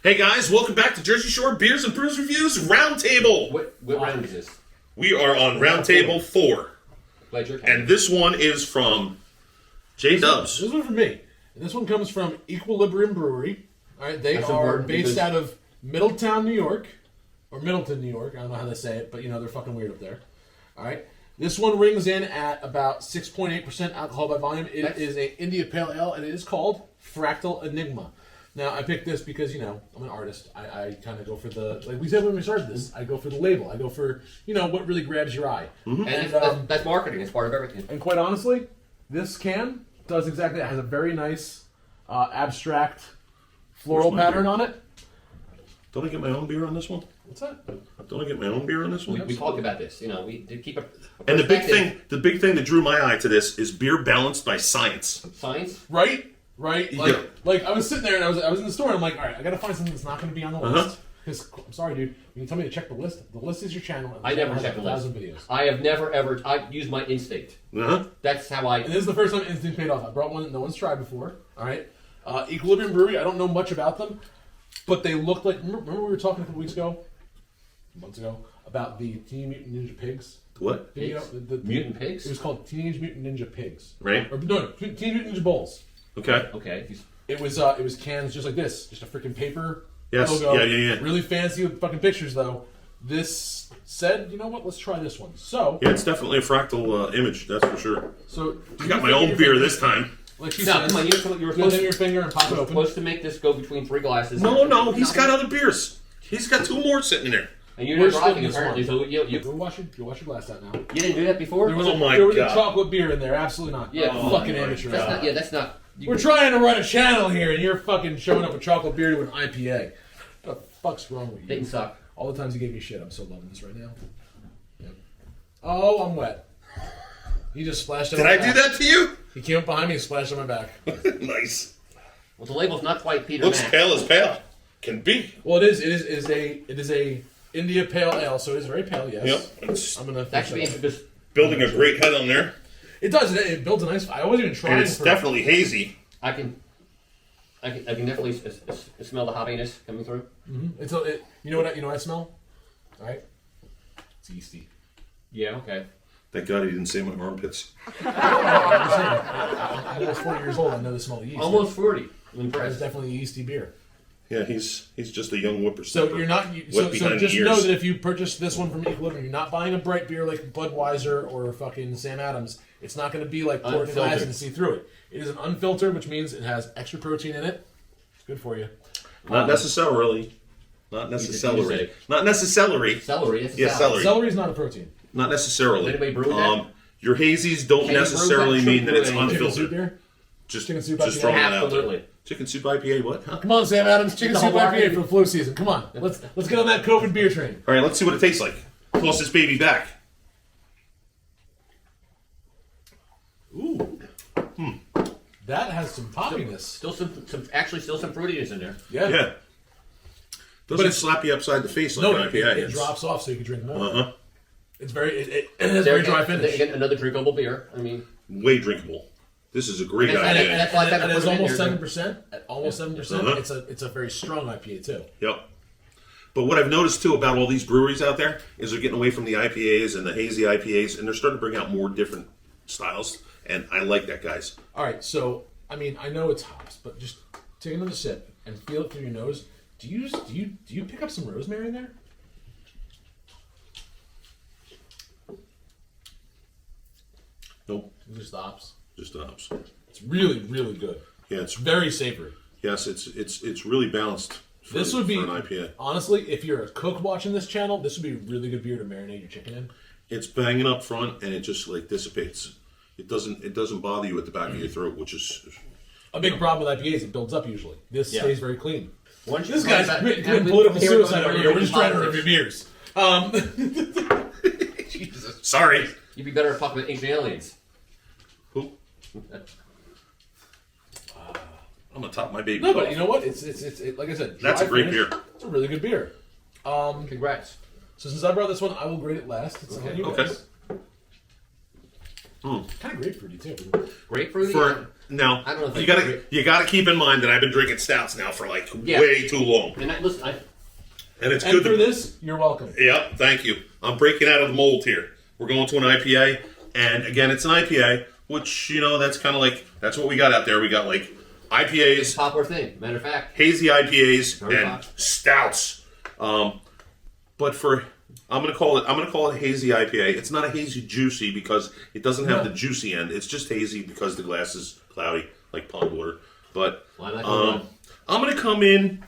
Hey guys, welcome back to Jersey Shore Beers and Brews Reviews Roundtable. What round is this? We are on Roundtable 4. And this one is from J-Dubs. This one from me. And this one comes from Equilibrium Brewery. All right, they are based out of Middletown, New York. Or Middleton, New York. I don't know how they say it, but you know, they're fucking weird up there. All right. This one rings in at about 6.8% alcohol by volume. It is an India Pale Ale, and it is called Fractal Enigma. Now, I picked this because, you know, I'm an artist. I kind of go for the, like we said when we started this, I go for the label. I go for, you know, what really grabs your eye. Mm-hmm. And that's marketing. It's part of everything. And quite honestly, this can does exactly that. It has a very nice abstract floral pattern on it. Don't I get my own beer on this one? What's that? Don't I get my own beer on this one? We talked about this. You know, we did keep a and the big thing that drew my eye to this is beer balanced by science. Science? Right? Like, yeah. Like I was sitting there and I was in the store and I'm like, all right, I gotta find something that's not gonna be on the list. Because I'm sorry, dude. When you tell me to check the list is your channel. And I never check the list. Videos. I have never ever. I use my instinct. That's how I. And this is the first time instinct paid off. I brought one that no one's tried before. All right. Equilibrium Brewery. I don't know much about them, but they look like. Remember we were talking a couple weeks ago, months ago, about the Teenage Mutant Ninja Pigs. What? Mutant Pigs? It was called Teenage Mutant Ninja Pigs. Right. Or no, Teenage Mutant Ninja Bowls. Okay. Okay. It was cans just like this, just a freaking paper logo. Yeah. Really fancy with fucking pictures though. This said, you know what? Let's try this one. So yeah, it's definitely a fractal image, that's for sure. So I got my own beer this time. Like she says, come on, you were supposed to your finger and pop it open. Supposed to make this go between 3 glasses. No, he's got other beers. He's got 2 more sitting there. And you're not driving apparently, so you go wash your glass out now. You didn't do that before? There was a chocolate beer in there. Absolutely not. Yeah, fucking amateur. That's not. We're trying to run a channel here, and you're fucking showing up a chocolate beer to an IPA. What the fuck's wrong with you? They can suck. All the times you gave me shit, I'm so loving this right now. Yep. Oh, I'm wet. He just splashed on my back. Did I do that to you? He came up behind me and splashed on my back. Nice. Well, the label's not quite Peter Looks Mac. pale as pale. Can be. Well, it is a India Pale Ale, so it is very pale, yes. Yep. I'm gonna just building a great head on there. It does. It builds a nice. I wasn't even trying. And it's definitely hazy. I can definitely smell the hoppiness coming through. Mm-hmm. You know what I smell? All right. It's yeasty. Yeah. Okay. Thank God he didn't say my armpits. I'm almost 40 years old. I know the smell of yeast. Almost 40. It's definitely a yeasty beer. Yeah, he's just a young whippersnapper. So you're not. So just know that if you purchase this one from Equilibrium, you're not buying a bright beer like Budweiser or fucking Sam Adams. It's not going to be like poured in glass and see through it. It is an unfiltered, which means it has extra protein in it. It's good for you. Not necessarily. Not necessarily. Not necessarily. Celery. Yeah, celery. Celery is not a protein. Not necessarily. Does anybody brew that? Your hazies don't necessarily mean that it's unfiltered. Chicken soup beer? Just soup just IPA? throwing it out there. Absolutely. Chicken soup IPA, what? Huh? Come on, Sam Adams. Chicken soup IPA for the flu season. Come on. Let's get on that COVID beer train. All right, let's see what it tastes like. Toss this baby back. Ooh. That has some poppiness. Still some fruitiness in there. Yeah. Doesn't slap you upside the face like an IPA. It drops off so you can drink more. Uh-huh. It's very it has very dry finish. Again, another drinkable beer. I mean, way drinkable. This is a great IPA. And it's almost 7%. At almost 7%. It's a very strong IPA too. Yep. But what I've noticed too about all these breweries out there is they're getting away from the IPAs and the hazy IPAs, and they're starting to bring out more different styles. And I like that, guys. All right, so I mean, I know it's hops, but just take another sip and feel it through your nose. Do you pick up some rosemary in there? Nope. Just the hops. Just the hops. It's really, really good. Yeah, it's very savory. Yes, it's really balanced. This would be an IPA. Honestly, if you're a cook watching this channel, this would be a really good beer to marinate your chicken in. It's banging up front and it just like dissipates. It doesn't bother you at the back of your throat, which is a big problem with IPAs. It builds up usually. This stays very clean. This guy's committing political suicide over here. We're just trying to review beers. Jesus. Sorry. You'd be better at fucking with ancient aliens. Who? I'm gonna top my baby. No, but you know what? It's like I said. That's a great beer. It's a really good beer. Congrats. So since I brought this one, I will grade it last. It's okay. Kind of grapefruity too. Grapefruity? Now, I don't know if you gotta keep in mind that I've been drinking stouts now for like Yeah. way too long. And listen, And it's And good for this, you're welcome. Yep, thank you. I'm breaking out of the mold here. We're going to an IPA, and again, it's an IPA, which, you know, that's kind of like, that's what we got out there. We got like IPAs, popular thing. Matter of fact. hazy IPAs, Very and popular. stouts. But for, I'm gonna call it a hazy IPA. It's not a hazy juicy because it doesn't have the juicy end. It's just hazy because the glass is cloudy, like pond water. But Why not I'm gonna come in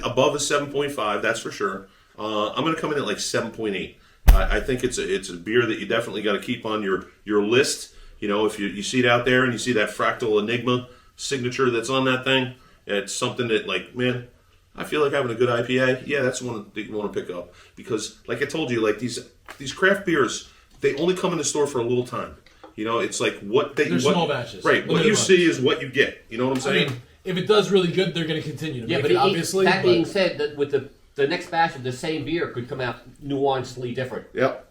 above a 7.5. That's for sure. I'm gonna come in at like 7.8. I think it's a beer that you definitely got to keep on your list. You know, if you see it out there and you see that Fractal Enigma signature that's on that thing, it's something that, like, man, I feel like having a good IPA. Yeah, that's one that you want to pick up because, like I told you, like these craft beers, they only come in the store for a little time. You know, it's like They're small batches, right? What you see is what you get. You know what I'm saying? I mean, if it does really good, they're going to continue to make but it, obviously. that being said, that with the next batch of the same beer could come out nuancedly different. Yep.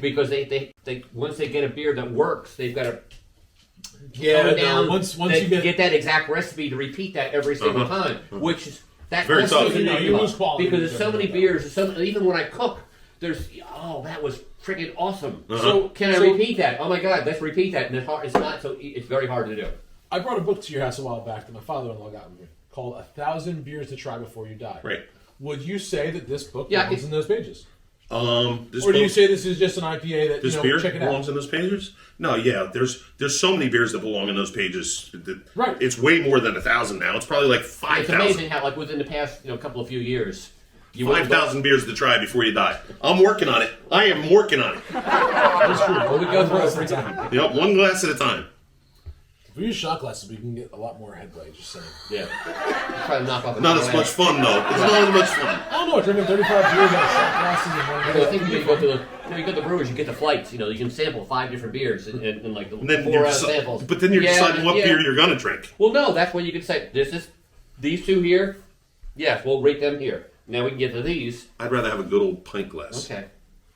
Because they once they get a beer that works, they've got to yeah, down. Once they you get that exact recipe to repeat that every single time, which is that Very also tough. is an You enigma, lose quality because there's so many with beers. Even when I cook, there's that was freaking awesome. So Can I repeat that? Oh my God, let's repeat that. And it's not so. It's very hard to do. I brought a book to your house a while back that my father-in-law got me called 1,000 Beers to Try Before You Die. Right. Would you say that this book Yeah, belongs in those pages? This Or do you book- say this is just an IPA that, This beer check it belongs out? in those pages? No, yeah. There's so many beers that belong in those pages. Right. It's way more than 1,000 now. It's probably like It's 5,000. amazing how, like, within the past couple of few years, you wouldn't go- 5,000 beers to try before you die. I'm working on it. I am working on it. That's true. Well, we go through it Glass every at a time. Yep, one glass at a time. If we use shot glasses, we can get a lot more headway, just saying. Yeah. Try to knock off. Not as much fun though. It's not as much fun. I don't know, drinking 35 beers out of shot glasses in one I day. think you go to the brewers, you get the flights. You can sample 5 different beers and like the And then 4 you're out samples. but then you're deciding what beer you're gonna drink. Well, no, that's where you can say these 2 here. Yes, we'll rate them here. Now we can get to these. I'd rather have a good old pint glass. Okay.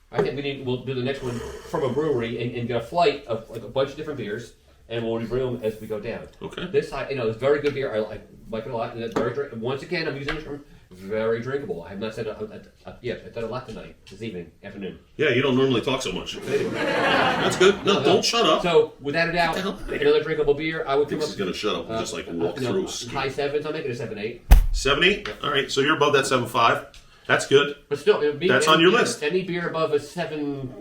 I think we'll do the next one from a brewery and get a flight of like a bunch of different beers, and we'll review them as we go down. Okay. This it's very good beer. I like it a lot. And it's very once again, I'm using the term very drinkable. I have not said I've said a lot tonight, this afternoon. Yeah, you don't normally talk so much. That's good. No, don't shut up. So without a doubt, another drinkable beer. I would come This up is gonna shut up and just like walk through. high 7s. I'll make it a 7.8. 7.8. All right, so you're above that 7.5. That's good. But still, That's on your list. Any beer above a 7,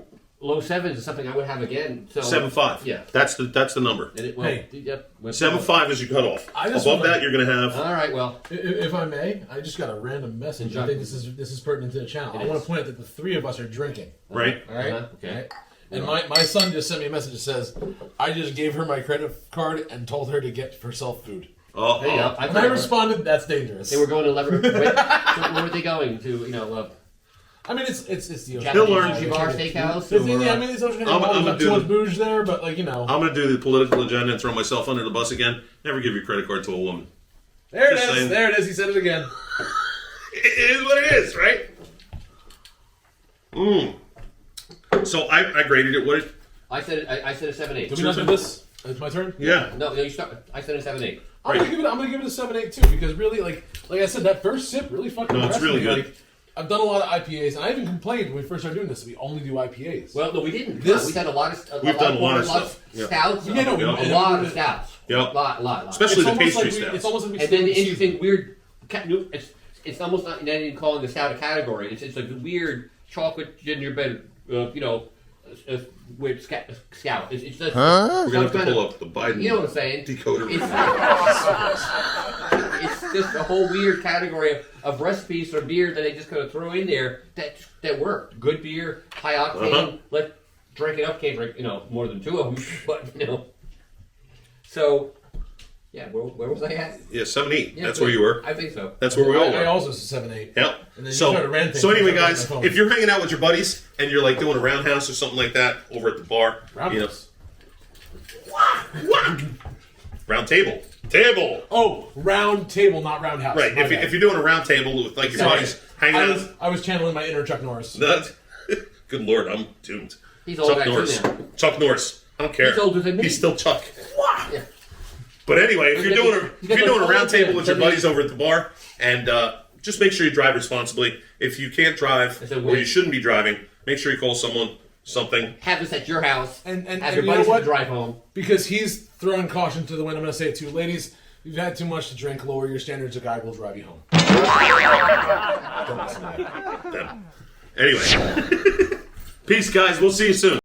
low 7s is something I would have again. So 7.5. Yeah. That's the number. And it, Hey. Yep. 7.5 is your cutoff. I just Above wanna- that, you're gonna have. All right. Well, If I may, I just got a random message. I think this is pertinent to the channel. I want to point out that the 3 of us are drinking. Right. All right? Okay. Right? And my son just sent me a message that says, I just gave her my credit card and told her to get herself food. Oh, There you go. And I responded, that's dangerous. They were going to where were they going to? I mean, it's the He'll learn. Bar Steakhouse. Yeah, I mean, it's ocean. I'm There's gonna not do too much the- booze there, but I'm gonna do the political agenda and throw myself under the bus again. Never give your credit card to a woman. there it Just is. saying. There it is. He said it again. It is what it is, right? So I graded it. What? I said a 7.8. Do we not do this? It's my turn. Yeah. No, you start. I said a 7.8. I'm gonna give it a 7.8 too, because really, like I said, that first sip really fucking. No, it's impressed really me. good. Like, I've done a lot of IPAs, and I even complained when we first started doing this. We only do IPAs. Well, no, we didn't. This- We've done a lot of. We've done a lot of stuff. Yeah. Stouts. Yeah, no, a lot of stouts. Yep. Lot. Especially it's the almost pastry like stouts. it's almost like we And then the still- interesting weird. It's almost not even calling the stout a category. It's like a weird chocolate gingerbread. Weird scout. It's just. We're gonna have to some pull kind up the Biden You know what I'm saying? decoder. It's just a whole weird category of recipes for beer that they just kind of throw in there that work. Good beer, high octane. Let drink it up. Can't drink more than 2 of them, but. So, yeah, where was I at? Yeah, 7.8. Yeah, That's where you were. I think so. That's where we all I were. also said 7.8. Yep. And then you started ranting. So anyway, I was guys, on my phone. if you're hanging out with your buddies and you're like doing a roundhouse or something like that over at the bar, Roundhouse. round table. Table. Oh, round table, not roundhouse. Right. My If bad. you're doing a round table with like your Sorry. buddies hanging out. I was channeling my inner Chuck Norris. Good Lord, I'm doomed. He's old Chuck back Norris. now. Chuck Norris. I don't care. He's older than me. He's still Chuck. Yeah. But anyway, if you're doing a round table with your Something- buddies over at the bar, and just make sure you drive responsibly. If you can't drive It's a or win. you shouldn't be driving, make sure you call something. Have this at your house. And have you your know buddies what? drive home. Because he's throwing caution to the wind, I'm going to say it too. Ladies, you've had too much to drink. Lower your standards. A guy will drive you home. Don't listen to that. Them. Anyway, peace, guys. We'll see you soon.